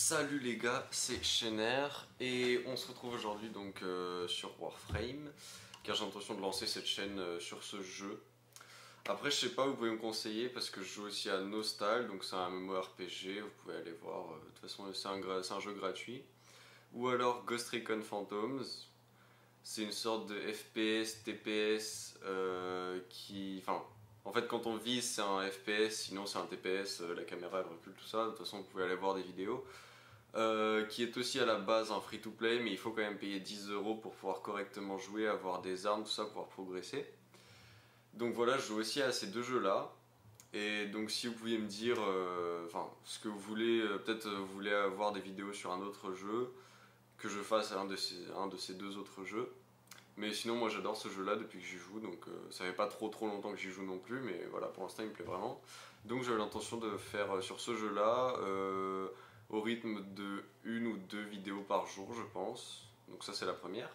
Salut les gars, c'est Shener et on se retrouve aujourd'hui donc sur Warframe car j'ai l'intention de lancer cette chaîne sur ce jeu. Après je sais pas, vous pouvez me conseiller parce que je joue aussi à Nostal, donc c'est un MMORPG, vous pouvez aller voir, de toute façon c'est un jeu gratuit. Ou alors Ghost Recon Phantoms, c'est une sorte de FPS, TPS qui... Enfin, en fait quand on vise c'est un FPS, sinon c'est un TPS, la caméra elle recule tout ça, de toute façon vous pouvez aller voir des vidéos. Qui est aussi à la base un free-to-play, mais il faut quand même payer 10 € pour pouvoir correctement jouer, avoir des armes, tout ça, pouvoir progresser. Donc voilà, je joue aussi à ces deux jeux-là. Et donc si vous pouviez me dire ce que vous voulez, peut-être vous voulez avoir des vidéos sur un autre jeu, que je fasse un de ces deux autres jeux. Mais sinon moi j'adore ce jeu-là depuis que j'y joue, donc ça fait pas trop longtemps que j'y joue non plus, mais voilà, pour l'instant il me plaît vraiment. Donc j'avais l'intention de faire sur ce jeu-là au rythme de une ou deux vidéos par jour je pense. Donc ça c'est la première,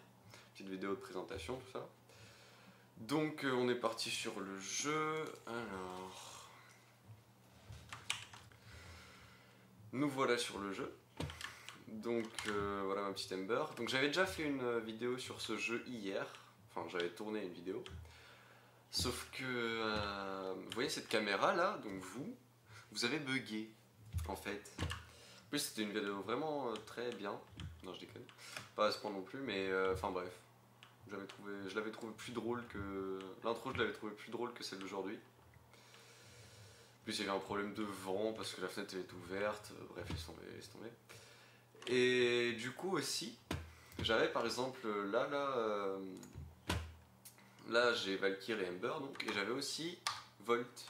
petite vidéo de présentation, tout ça. Donc on est parti sur le jeu, alors... Nous voilà sur le jeu. Donc voilà ma petite Ember. Donc j'avais déjà fait une vidéo sur ce jeu hier, enfin j'avais tourné une vidéo. Sauf que vous voyez cette caméra là, donc vous avez bugué en fait. En plus c'était une vidéo vraiment très bien. Non je déconne, pas à ce point non plus, mais enfin bref. Je l'avais trouvé plus drôle que... L'intro je l'avais trouvé plus drôle que celle d'aujourd'hui. En plus il y avait un problème de vent parce que la fenêtre était ouverte, bref laisse tomber. Et du coup aussi, j'avais par exemple là j'ai Valkyr et Ember donc, et j'avais aussi Volt.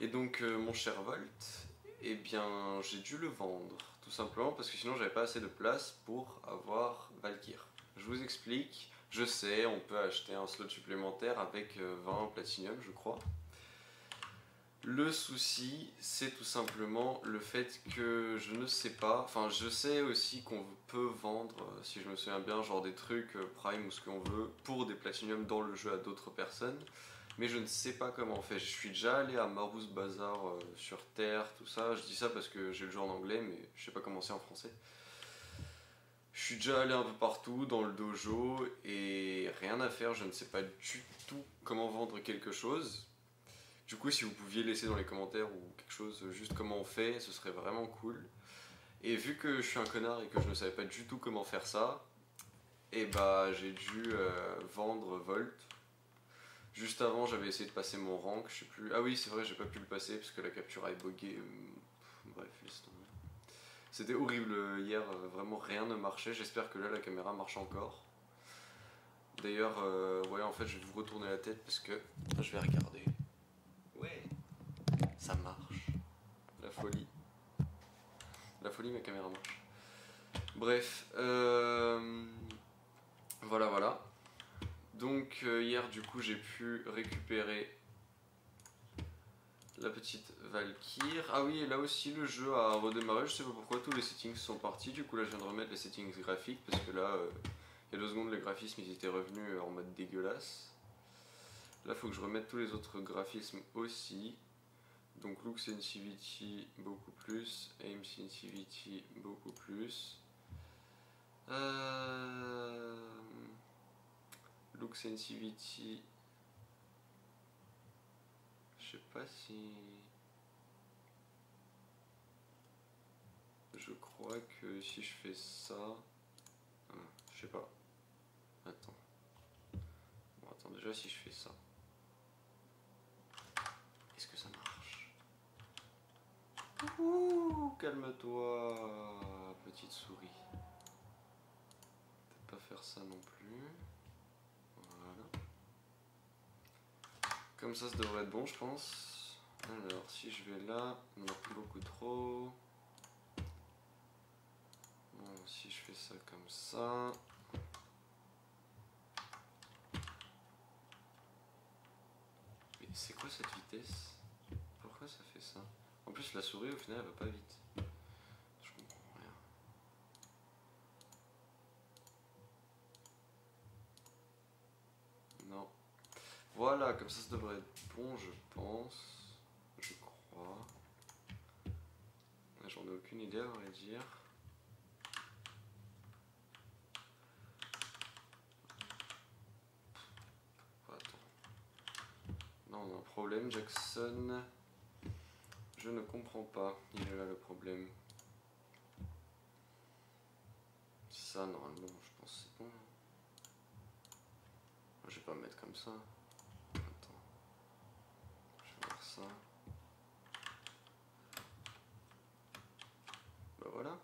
Et donc mon cher Volt, eh bien j'ai dû le vendre, tout simplement parce que sinon j'avais pas assez de place pour avoir Valkyr. Je vous explique, je sais, on peut acheter un slot supplémentaire avec 20 Platinum je crois. Le souci, c'est tout simplement le fait que je ne sais pas, enfin je sais aussi qu'on peut vendre, si je me souviens bien, genre des trucs Prime ou ce qu'on veut, pour des Platinum dans le jeu à d'autres personnes, mais je ne sais pas comment on fait. Je suis déjà allé à Marous Bazar sur Terre, tout ça, je dis ça parce que j'ai le jeu en anglais, mais je sais pas comment c'est en français. Je suis déjà allé un peu partout dans le dojo et rien à faire, je ne sais pas du tout comment vendre quelque chose. Du coup, si vous pouviez laisser dans les commentaires ou quelque chose, juste comment on fait, ce serait vraiment cool. Et vu que je suis un connard et que je ne savais pas du tout comment faire ça, et bah j'ai dû vendre Volt. Juste avant, j'avais essayé de passer mon rank, je sais plus. Ah oui, c'est vrai, j'ai pas pu le passer parce que la capture a bugué. Bref, laisse tomber. C'était horrible hier, vraiment rien ne marchait. J'espère que là la caméra marche encore. D'ailleurs, ouais, en fait, je vais vous retourner la tête parce que je vais regarder. Ouais, ça marche. La folie. La folie, ma caméra marche. Bref, voilà. Donc hier, du coup, j'ai pu récupérer la petite Valkyr. Ah oui, et là aussi, le jeu a redémarré. Je sais pas pourquoi, tous les settings sont partis. Du coup, là, je viens de remettre les settings graphiques parce que là, il y a 2 secondes, les graphismes, ils étaient revenus en mode dégueulasse. Là, il faut que je remette tous les autres graphismes aussi. Donc look sensitivity beaucoup plus, aim sensitivity beaucoup plus. Look sensitivity, je sais pas si... Je crois que si je fais ça... je sais pas. Attends. Bon, attends, déjà si je fais ça. Est-ce que ça marche? Ouh, calme-toi, petite souris. Peut-être pas faire ça non plus. Voilà. Comme ça devrait être bon, je pense. Alors, si je vais là, non, beaucoup trop. Bon, si je fais ça comme ça. Mais c'est quoi cette vitesse? Pourquoi ça fait ça? En plus, la souris, au final, elle va pas vite. Je comprends rien. Non. Voilà, comme ça devrait être bon, je pense. Je crois. J'en J'en ai aucune idée à vrai dire. Attends. Non, on a un problème, Jackson. Je ne comprends pas. Il est là le problème. Ça, normalement, je pense que c'est bon. Je vais pas me mettre comme ça. Attends. Je vais faire ça. Bah voilà.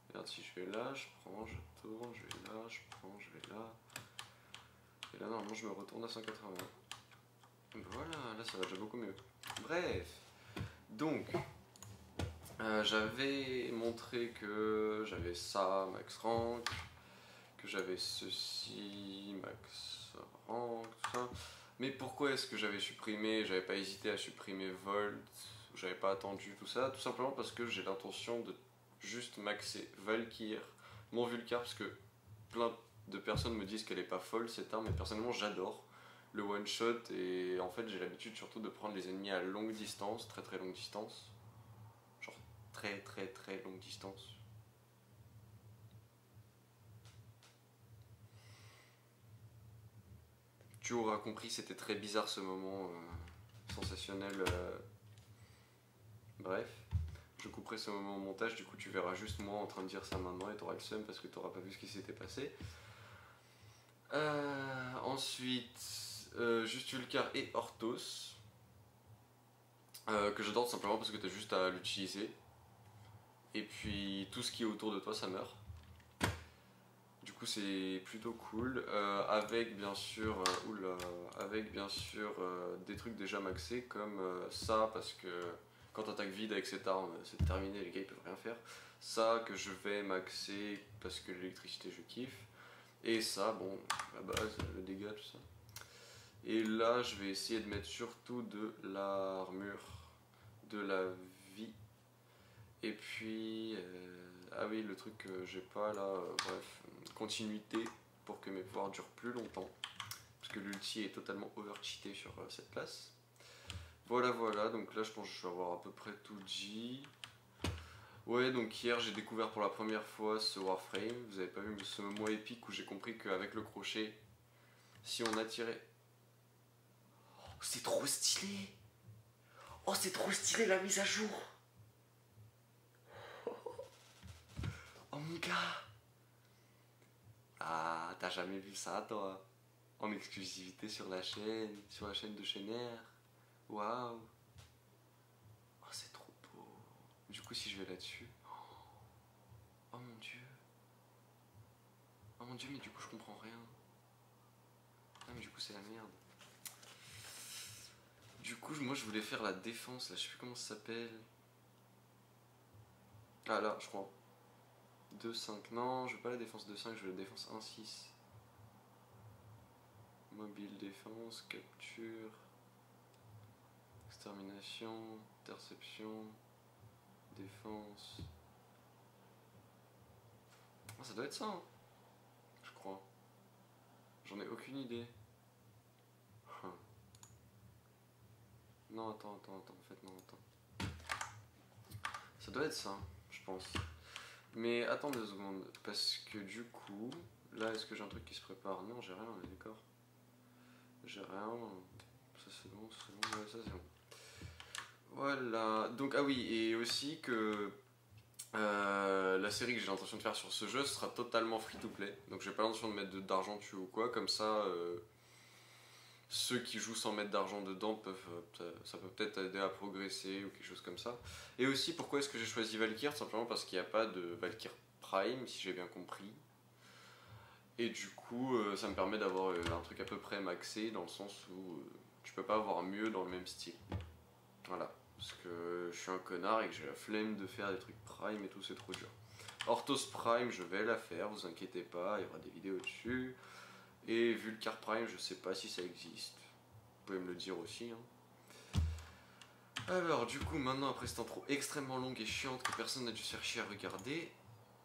Regarde, si je vais là, je prends, je tourne, je vais là, je prends, je vais là. Et là, normalement, je me retourne à 180. Bah voilà, là, ça va déjà beaucoup mieux. Bref. Donc, j'avais montré que j'avais ça, max rank, que j'avais ceci, max rank, tout ça. Mais pourquoi est-ce que j'avais supprimé, j'avais pas hésité à supprimer Volt, j'avais pas attendu tout ça? Tout simplement parce que j'ai l'intention de juste maxer Valkyr, mon Vulcar, parce que plein de personnes me disent qu'elle est pas folle cette arme, mais personnellement j'adore le one shot et en fait j'ai l'habitude surtout de prendre les ennemis à longue distance, très très longue distance, genre très très très longue distance. Tu auras compris, c'était très bizarre ce moment sensationnel. Bref, je couperai ce moment au montage, du coup tu verras juste moi en train de dire ça maintenant et t'auras le seum parce que t'auras pas vu ce qui s'était passé. Ensuite, juste Vulcar et Orthos, que j'adore simplement parce que t'as juste à l'utiliser. Et puis tout ce qui est autour de toi ça meurt. Du coup c'est plutôt cool. Avec bien sûr, des trucs déjà maxés comme ça parce que quand t'attaques vide avec cette arme c'est terminé, les gars ils peuvent rien faire. Ça que je vais maxer parce que l'électricité je kiffe. Et ça, bon, la base, le dégât, tout ça. Et là, je vais essayer de mettre surtout de l'armure, de la vie. Et puis, ah oui, le truc que j'ai pas là, bref, continuité pour que mes pouvoirs durent plus longtemps. Parce que l'ulti est totalement overcheaté sur cette classe. Voilà, voilà, donc là je pense que je vais avoir à peu près tout dit. Ouais, donc hier j'ai découvert pour la première fois ce Warframe. Vous avez pas vu ce moment épique où j'ai compris qu'avec le crochet, si on attirait... Oh, c'est trop stylé! Oh, c'est trop stylé la mise à jour! Oh mon gars! Ah, t'as jamais vu ça toi? En exclusivité sur la chaîne de Chener. Waouh! Oh, c'est trop beau. Du coup, si je vais là-dessus... Oh mon dieu! Oh mon dieu, mais du coup, je comprends rien. Ah, mais du coup, c'est la merde. Du coup, moi, je voulais faire la défense, là, je sais plus comment ça s'appelle. Ah, là, je crois. 2-5. Non, je veux pas la défense 2-5, je veux la défense 1-6. Mobile, défense, capture, extermination, interception, défense. Ah, ça doit être ça, hein, je crois. J'en ai aucune idée. Non, attends, en fait, non, attends. Ça doit être ça, je pense. Mais attends 2 secondes, parce que du coup, là, est-ce que j'ai un truc qui se prépare? Non, j'ai rien, on est d'accord. J'ai rien. Ça c'est bon, ouais, ça c'est bon. Voilà, donc ah oui, et aussi que la série que j'ai l'intention de faire sur ce jeu sera totalement free to play. Donc j'ai pas l'intention de mettre d'argent dessus ou quoi, comme ça ceux qui jouent sans mettre d'argent dedans ça peut peut-être aider à progresser ou quelque chose comme ça. Et aussi pourquoi est-ce que j'ai choisi Valkyr? Simplement parce qu'il n'y a pas de Valkyr Prime, si j'ai bien compris. Et du coup ça me permet d'avoir un truc à peu près maxé dans le sens où tu peux pas avoir mieux dans le même style. Voilà. Parce que je suis un connard et que j'ai la flemme de faire des trucs Prime et tout, c'est trop dur. Orthos Prime, je vais la faire, vous inquiétez pas, il y aura des vidéos dessus. Et Vulcar Prime, je sais pas si ça existe. Vous pouvez me le dire aussi. Hein. Alors, du coup, maintenant, après cette intro extrêmement longue et chiante que personne n'a dû se faire chier à regarder,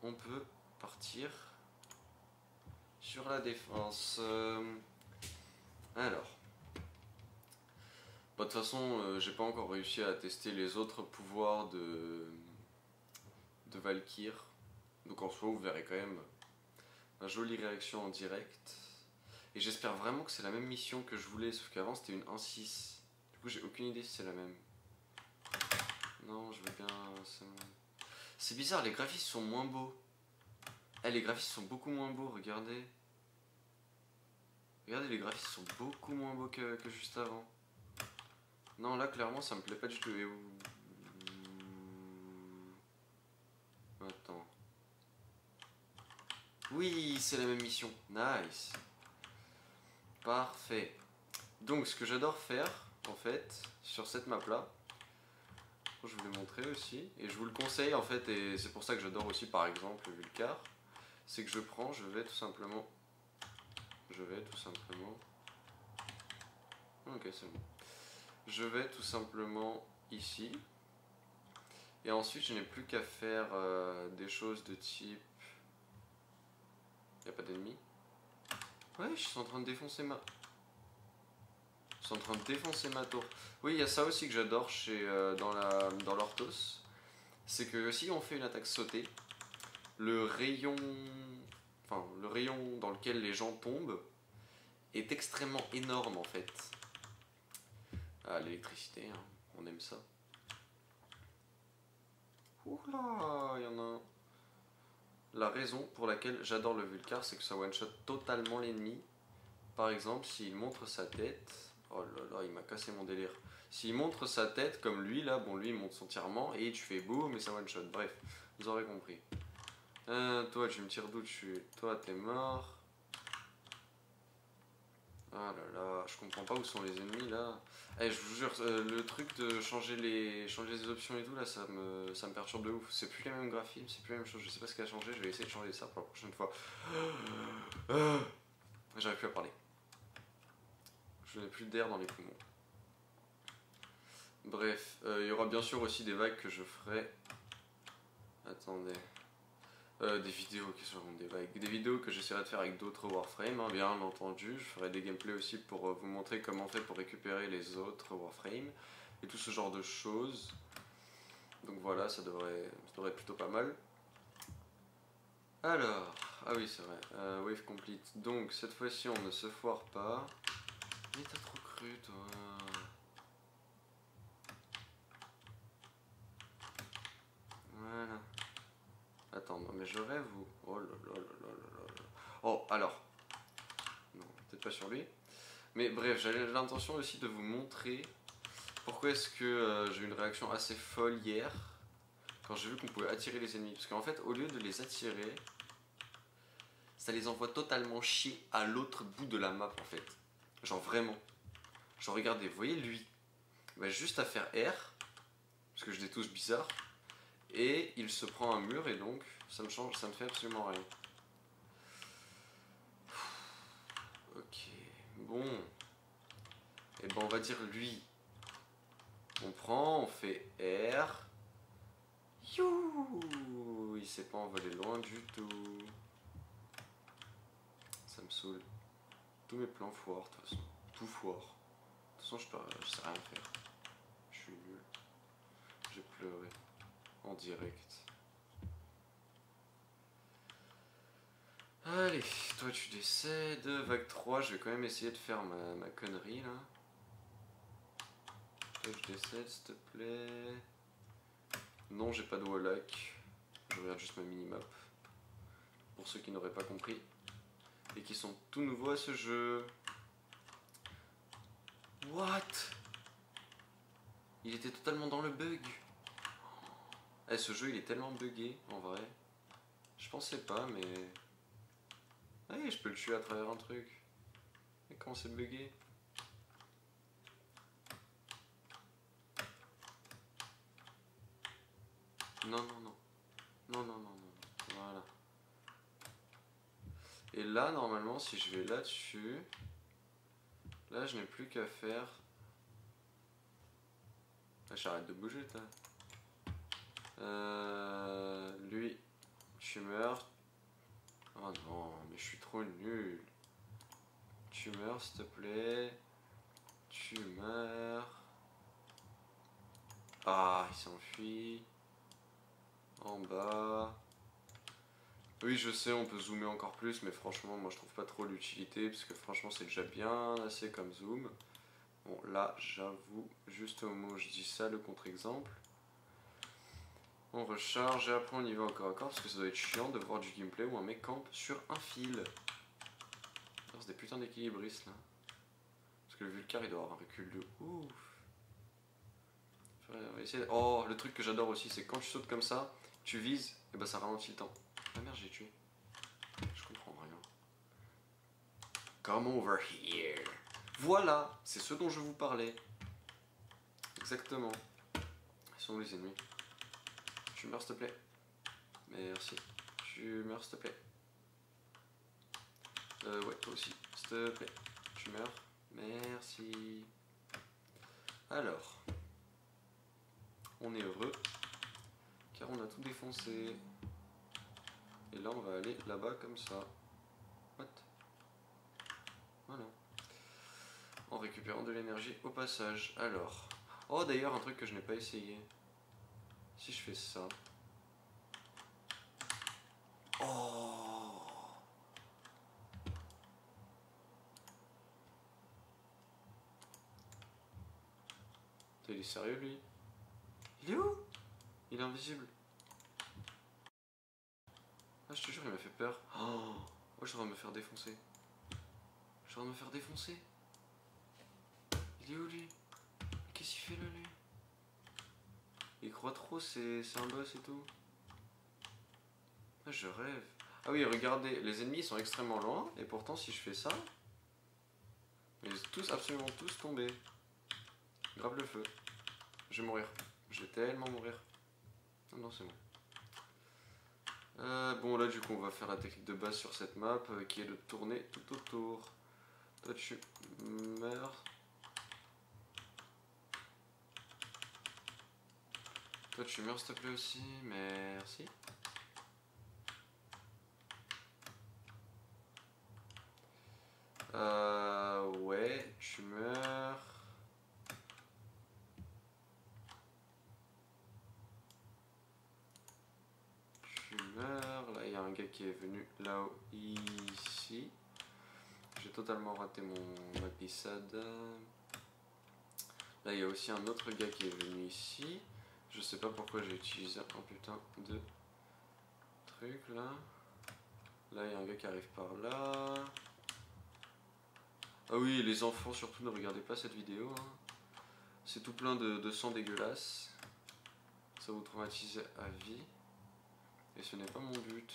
on peut partir sur la défense. Alors. De toute façon, j'ai pas encore réussi à tester les autres pouvoirs de Valkyr. Donc en soi, vous verrez quand même une jolie réaction en direct. Et j'espère vraiment que c'est la même mission que je voulais, sauf qu'avant c'était une 1-6. Du coup, j'ai aucune idée si c'est la même. Non, je veux bien... C'est bizarre, les graphismes sont moins beaux. Eh, les graphismes sont beaucoup moins beaux, regardez. Regardez, les graphismes sont beaucoup moins beaux que juste avant. Non, là, clairement, ça me plaît pas du tout. Et... Attends. Oui, c'est la même mission. Nice. Parfait. Donc, ce que j'adore faire, en fait, sur cette map-là, je vous l'ai montré aussi, et je vous le conseille, en fait, et c'est pour ça que j'adore aussi, par exemple, le Vulcar, c'est que je vais tout simplement... Ok, c'est bon. Je vais tout simplement ici, et ensuite, je n'ai plus qu'à faire des choses de type... Y'a pas d'ennemis? Ouais, je suis en train de défoncer ma... Je suis en train de défoncer ma tour. Oui, il y a ça aussi que j'adore dans l'Orthos. C'est que si on fait une attaque sautée, le rayon dans lequel les gens tombent est extrêmement énorme en fait. Ah, l'électricité, hein, on aime ça. Oula, il y en a un. La raison pour laquelle j'adore le Vulcar, c'est que ça one-shot totalement l'ennemi. Par exemple, s'il montre sa tête... Oh là là, il m'a cassé mon délire. S'il montre sa tête, comme lui, là, bon, lui, il monte son tirement, et tu fais boum, et ça one-shot. Bref, vous aurez compris. Toi, tu me tires d'où dessus? Toi, t'es mort. Ah là là, je comprends pas où sont les ennemis, là. Eh, je vous jure, le truc de changer les options et tout, là, ça me perturbe de ouf. C'est plus les mêmes graphismes, c'est plus la même chose. Je sais pas ce qui a changé, je vais essayer de changer ça pour la prochaine fois. J'arrive plus à parler. Je n'ai plus d'air dans les poumons. Bref, il y aura bien sûr aussi des vagues que je ferai. Attendez. Des vidéos qui seront des vagues. Des vidéos que j'essaierai de faire avec d'autres Warframe, hein, bien entendu. Je ferai des gameplays aussi pour vous montrer comment on fait pour récupérer les autres Warframe. Et tout ce genre de choses. Donc voilà, ça devrait être plutôt pas mal. Alors, ah oui c'est vrai, wave complete. Donc cette fois-ci on ne se foire pas. Mais t'as trop cru toi. Voilà. Attends, non, mais je rêve ou... Oh là là là là là là. Oh, alors. Non, peut-être pas sur lui. Mais bref, j'avais l'intention aussi de vous montrer pourquoi est-ce que j'ai eu une réaction assez folle hier quand j'ai vu qu'on pouvait attirer les ennemis. Parce qu'en fait, au lieu de les attirer, ça les envoie totalement chier à l'autre bout de la map en fait. Genre vraiment. Genre regardez, vous voyez lui, il va juste à faire R, parce que je les touche bizarre, et il se prend un mur et donc ça me change, ça ne fait absolument rien. Ok, bon. Et ben on va dire lui. On prend, on fait R. You, il s'est pas envolé loin du tout. Ça me saoule. Tous mes plans foirent de toute façon. Tout foire. De toute façon je sais rien faire. Je suis nul. J'ai pleuré. En direct. Allez, toi tu décèdes. Vague 3, je vais quand même essayer de faire ma connerie là. Toi je décède s'il te plaît. Non, j'ai pas de wallhack. Je regarde juste ma minimap. Pour ceux qui n'auraient pas compris. Et qui sont tout nouveaux à ce jeu. What? Il était totalement dans le bug. Eh, ce jeu il est tellement buggé en vrai. Je pensais pas mais... Ah oui, je peux le tuer à travers un truc. Mais comment c'est buggé? Non, non, non. Non, non, non, non. Voilà. Et là, normalement, si je vais là-dessus... Là, je n'ai plus qu'à faire... Ah, j'arrête de bouger, toi. Lui, tu meurs. Oh non, mais je suis trop nul. Tu meurs, s'il te plaît. Tu meurs. Ah, il s'enfuit. En bas. Oui, je sais, on peut zoomer encore plus, mais franchement, moi je trouve pas trop l'utilité, parce que franchement, c'est déjà bien assez comme zoom. Bon, là, j'avoue, juste au moment où je dis ça, le contre-exemple. On recharge et après on y va encore à corps, parce que ça doit être chiant de voir du gameplay où un mec campe sur un fil. Alors, c'est des putains d'équilibristes là. Parce que le Vulcar il doit avoir un recul de ouf. On va essayer... Oh, le truc que j'adore aussi, c'est quand tu sautes comme ça, tu vises, et bah ça ralentit le temps. Ah merde, j'ai tué. Je comprends rien. Come over here. Voilà, c'est ce dont je vous parlais. Exactement. Ils sont où les ennemis? Tu meurs s'il te plaît. Merci. Tu meurs s'il te plaît. Ouais, toi aussi, s'il te plaît. Tu meurs. Merci. Alors. On est heureux. Car on a tout défoncé. Et là, on va aller là-bas comme ça. What? Voilà. En récupérant de l'énergie au passage. Alors. Oh, d'ailleurs, un truc que je n'ai pas essayé. Si je fais ça. Oh! Il est sérieux, lui? Il est où? Il est invisible. Ah, je te jure, il m'a fait peur. Oh, je suis en train de me faire défoncer. Je suis en train de me faire défoncer. Il est où, lui? Qu'est-ce qu'il fait, là, lui? Il croit trop, c'est un boss et tout. Ah, je rêve. Ah oui, regardez, les ennemis sont extrêmement loin, et pourtant, si je fais ça, ils sont tous, absolument tous tombés. Grave le feu. Je vais mourir. Je vais tellement mourir. Non, non, c'est bon. Bon, là, du coup, on va faire la technique de base sur cette map, qui est de tourner tout autour. Toi, tu meurs. Toi, tu meurs, s'il te plaît, aussi. Merci. Ouais, tu meurs. Tu meurs. Là, il y a un gars qui est venu là-haut, ici. J'ai totalement raté ma glissade. Là, il y a aussi un autre gars qui est venu ici. Je sais pas pourquoi j'ai utilisé un putain de truc là. Là, il y a un gars qui arrive par là. Ah oui, les enfants, surtout, ne regardez pas cette vidéo. Hein. C'est tout plein de sang dégueulasse. Ça vous traumatise à vie. Et ce n'est pas mon but.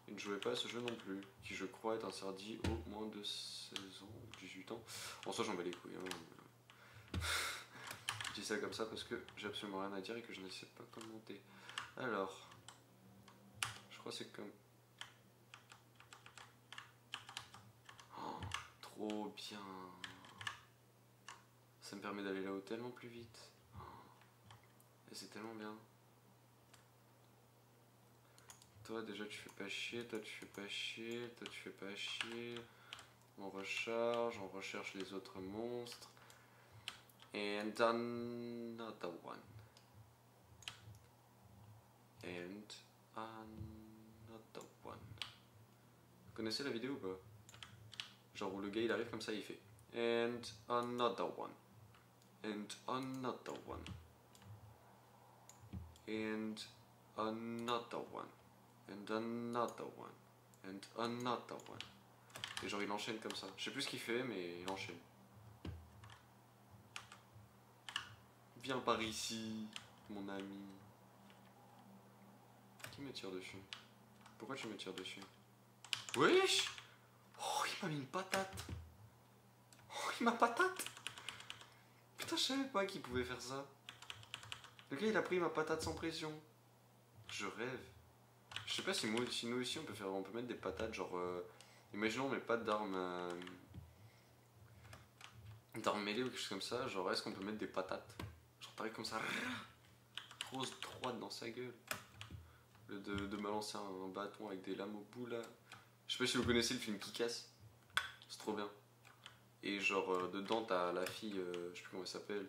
Et ne jouez pas à ce jeu non plus, qui je crois est interdit au moins de 16 ans ou 18 ans. En soi, j'en bats les couilles. Hein. Je dis ça comme ça parce que j'ai absolument rien à dire et que je ne sais pas commenter. Alors, je crois que c'est comme... Oh, trop bien. Ça me permet d'aller là-haut tellement plus vite. Et c'est tellement bien. Toi déjà tu fais pas chier, toi tu fais pas chier, toi tu fais pas chier. On recharge, on recherche les autres monstres. And another one. And another one. Vous connaissez la vidéo ou pas? Genre où le gars il arrive comme ça, il fait and another one. And another one. And another one. And another one. And another one. Et genre il enchaîne comme ça. Je sais plus ce qu'il fait mais il enchaîne. Viens par ici, mon ami. Qui me tire dessus? Pourquoi tu me tires dessus? Wesh! Oh, il m'a mis une patate. Oh, il m'a patate. Putain, je savais pas qu'il pouvait faire ça. Le gars, il a pris ma patate sans pression. Je rêve. Je sais pas si, si nous ici, on peut mettre des patates, genre... imaginons, on met pas d'armes... d'armes mêlées ou quelque chose comme ça. Genre, est-ce qu'on peut mettre des patates? Genre, t'arrives comme ça... Grosse droite dans sa gueule. De me lancer un bâton avec des lames au bout, là. Je sais pas si vous connaissez le film Kick-Ass. C'est trop bien. Et genre, dedans, t'as la fille, je sais plus comment elle s'appelle.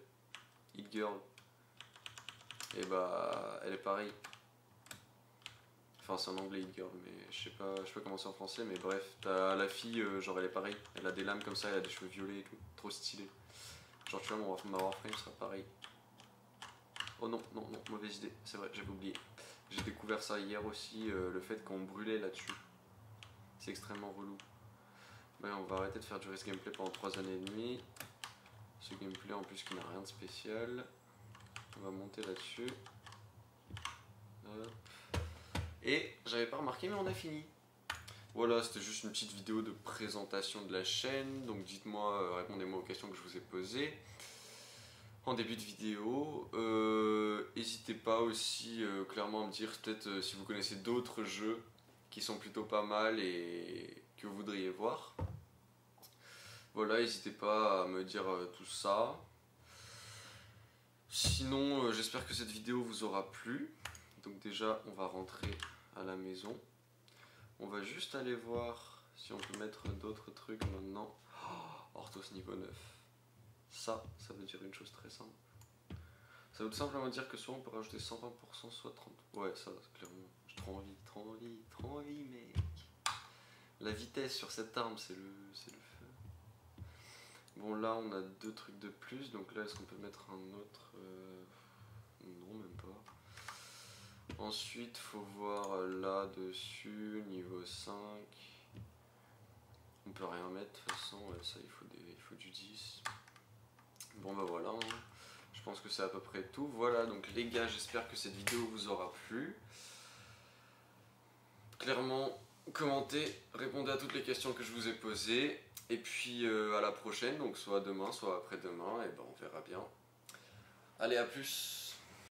Hit Girl. Et bah, elle est pareille. Enfin, c'est en anglais Hit Girl, mais je sais pas comment c'est en français, mais bref, t'as la fille, genre elle est pareille, elle a des lames comme ça, elle a des cheveux violets et tout, trop stylé. Genre, tu vois, ma Warframe sera pareil. Oh non, non, non, mauvaise idée, c'est vrai, j'avais oublié. J'ai découvert ça hier aussi, le fait qu'on brûlait là-dessus. C'est extrêmement relou. Ouais, on va arrêter de faire du race gameplay pendant 3 années et demie. Ce gameplay en plus qui n'a rien de spécial. On va monter là-dessus. Et j'avais pas remarqué, mais on a fini. Voilà, c'était juste une petite vidéo de présentation de la chaîne. Donc dites-moi, répondez-moi aux questions que je vous ai posées en début de vidéo. N'hésitez pas aussi clairement à me dire peut-être si vous connaissez d'autres jeux qui sont plutôt pas mal et que vous voudriez voir. Voilà, n'hésitez pas à me dire tout ça. Sinon, j'espère que cette vidéo vous aura plu. Donc déjà, on va rentrer à la maison. On va juste aller voir si on peut mettre d'autres trucs maintenant. Oh, Orthos niveau 9. Ça veut dire une chose très simple. Ça veut tout simplement dire que soit on peut rajouter 120%, soit 30%. Ouais, ça, clairement. J'ai trop envie, mec. La vitesse sur cette arme, c'est le feu. Bon, là, on a 2 trucs de plus. Donc là, est-ce qu'on peut mettre un autre Non, même pas. Ensuite, faut voir là-dessus, niveau 5. On peut rien mettre, de toute façon, ça, il faut du 10. Bon, bah voilà. Hein. Je pense que c'est à peu près tout. Voilà, donc les gars, j'espère que cette vidéo vous aura plu. Clairement, commentez, répondez à toutes les questions que je vous ai posées. Et puis à la prochaine, donc soit demain, soit après-demain, et ben on verra bien. Allez, à plus!